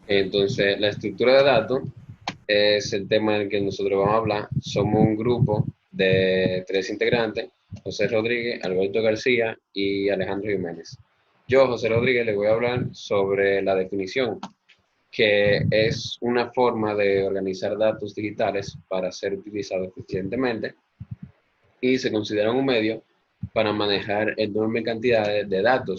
Entonces, la estructura de datos es el tema en el que nosotros vamos a hablar. Somos un grupo de tres integrantes: José Rodríguez, Alberto García y Alejandro Jiménez. Yo, José Rodríguez, le voy a hablar sobre la definición, que es una forma de organizar datos digitales para ser utilizados eficientemente y se considera un medio para manejar enormes cantidades de datos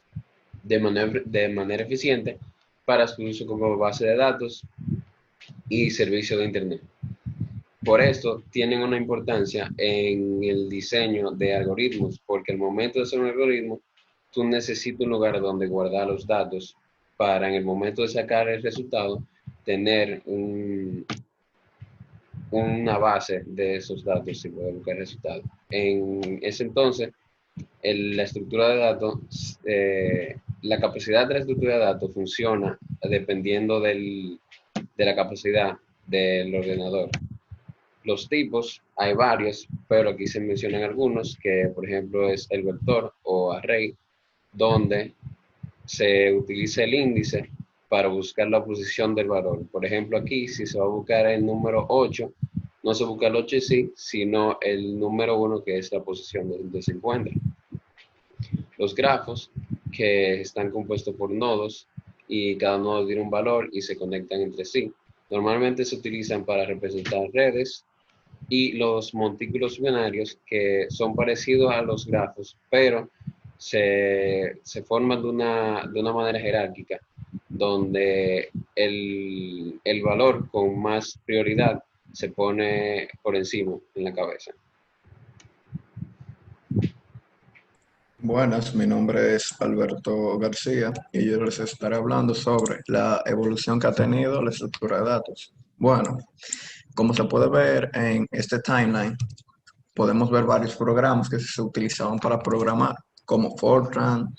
de manera eficiente para su uso como base de datos y servicio de Internet. Por esto tienen una importancia en el diseño de algoritmos, porque al momento de hacer un algoritmo, tú necesitas un lugar donde guardar los datos para en el momento de sacar el resultado tener una base de esos datos y poder buscar resultados. En ese entonces, la estructura de datos, la capacidad de la estructura de datos funciona dependiendo de la capacidad del ordenador. Los tipos, hay varios, pero aquí se mencionan algunos, que por ejemplo es el vector o array, donde se utiliza el índice para buscar la posición del valor. Por ejemplo, aquí, si se va a buscar el número 8, no se busca el 8 en sí, sino el número 1, que es la posición donde se encuentra. Los grafos, que están compuestos por nodos y cada nodo tiene un valor y se conectan entre sí. Normalmente se utilizan para representar redes, y los montículos binarios, que son parecidos a los grafos, pero se forman de una manera jerárquica, donde el valor con más prioridad se pone por encima en la cabeza. Buenas, mi nombre es Alberto García y yo les estaré hablando sobre la evolución que ha tenido la estructura de datos. Bueno, como se puede ver en este timeline, podemos ver varios programas que se utilizaban para programar, como Fortran,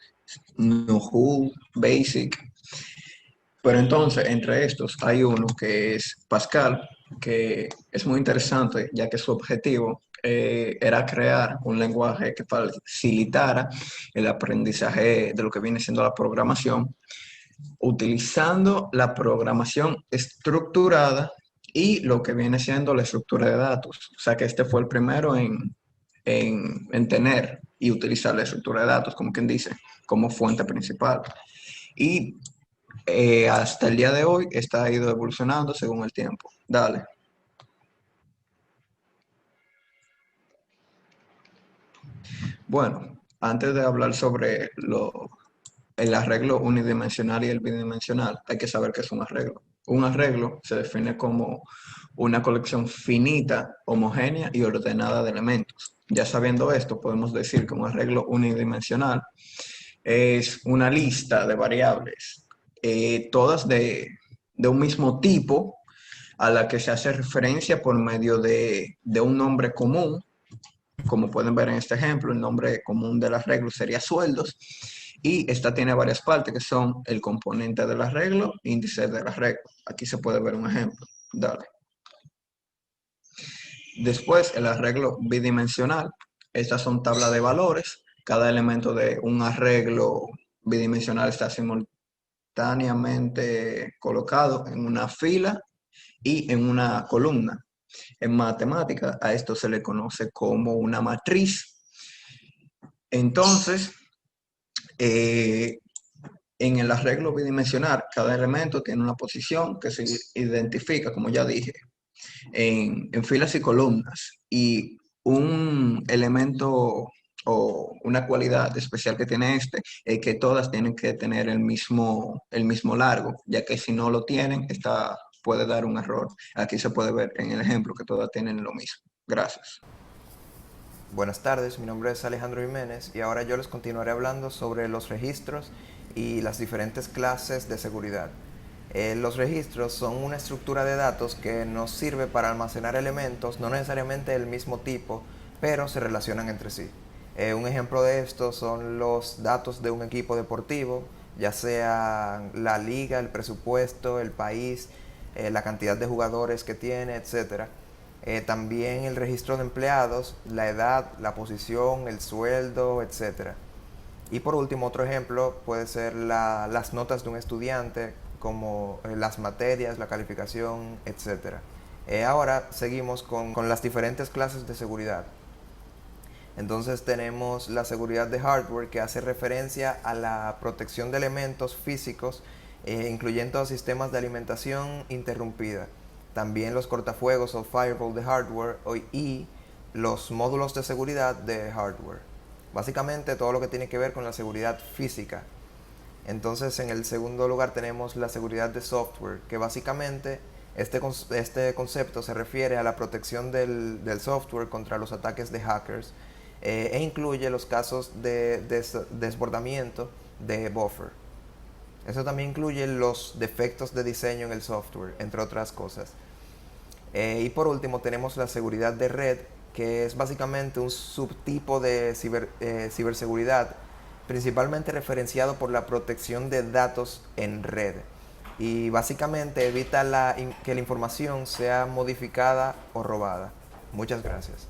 Nuhu, Basic. Pero entonces, entre estos hay uno que es Pascal, que es muy interesante, ya que su objetivo era crear un lenguaje que facilitara el aprendizaje de lo que viene siendo la programación, utilizando la programación estructurada y lo que viene siendo la estructura de datos. O sea que este fue el primero en tener y utilizar la estructura de datos, como quien dice, como fuente principal. Y hasta el día de hoy está ido evolucionando según el tiempo. Dale. Bueno, antes de hablar sobre el arreglo unidimensional y el bidimensional, hay que saber qué es un arreglo. Un arreglo se define como una colección finita, homogénea y ordenada de elementos. Ya sabiendo esto, podemos decir que un arreglo unidimensional es una lista de variables, todas de un mismo tipo, a la que se hace referencia por medio de un nombre común. Como pueden ver en este ejemplo, el nombre común del arreglo sería sueldos, y esta tiene varias partes que son el componente del arreglo, índice del arreglo. Aquí se puede ver un ejemplo. Dale. Después, el arreglo bidimensional. Estas son tablas de valores. Cada elemento de un arreglo bidimensional está simultáneamente colocado en una fila y en una columna. En matemática a esto se le conoce como una matriz. Entonces, eh, en el arreglo bidimensional, cada elemento tiene una posición que se identifica, como ya dije, en filas y columnas. Y un elemento o una cualidad especial que tiene este es que todas tienen que tener el mismo largo, ya que si no lo tienen, esta puede dar un error. Aquí se puede ver en el ejemplo que todas tienen lo mismo. Gracias. Buenas tardes, mi nombre es Alejandro Jiménez y ahora yo les continuaré hablando sobre los registros y las diferentes clases de seguridad. Los registros son una estructura de datos que nos sirve para almacenar elementos, no necesariamente del mismo tipo, pero se relacionan entre sí. Un ejemplo de esto son los datos de un equipo deportivo, ya sea la liga, el presupuesto, el país, la cantidad de jugadores que tiene, etcétera. También el registro de empleados, la edad, la posición, el sueldo, etcétera. Y por último, otro ejemplo puede ser las notas de un estudiante, como las materias, la calificación, etc. Ahora seguimos con las diferentes clases de seguridad. Entonces tenemos la seguridad de hardware, que hace referencia a la protección de elementos físicos, incluyendo sistemas de alimentación interrumpida. También los cortafuegos o firewall de hardware y los módulos de seguridad de hardware. Básicamente todo lo que tiene que ver con la seguridad física. Entonces en el segundo lugar tenemos la seguridad de software, que básicamente este concepto se refiere a la protección del software contra los ataques de hackers, e incluye los casos de desbordamiento de buffer. Eso también incluye los defectos de diseño en el software, entre otras cosas. Y por último tenemos la seguridad de red, que es básicamente un subtipo de ciberseguridad, principalmente referenciado por la protección de datos en red. Y básicamente evita que la información sea modificada o robada. Muchas gracias.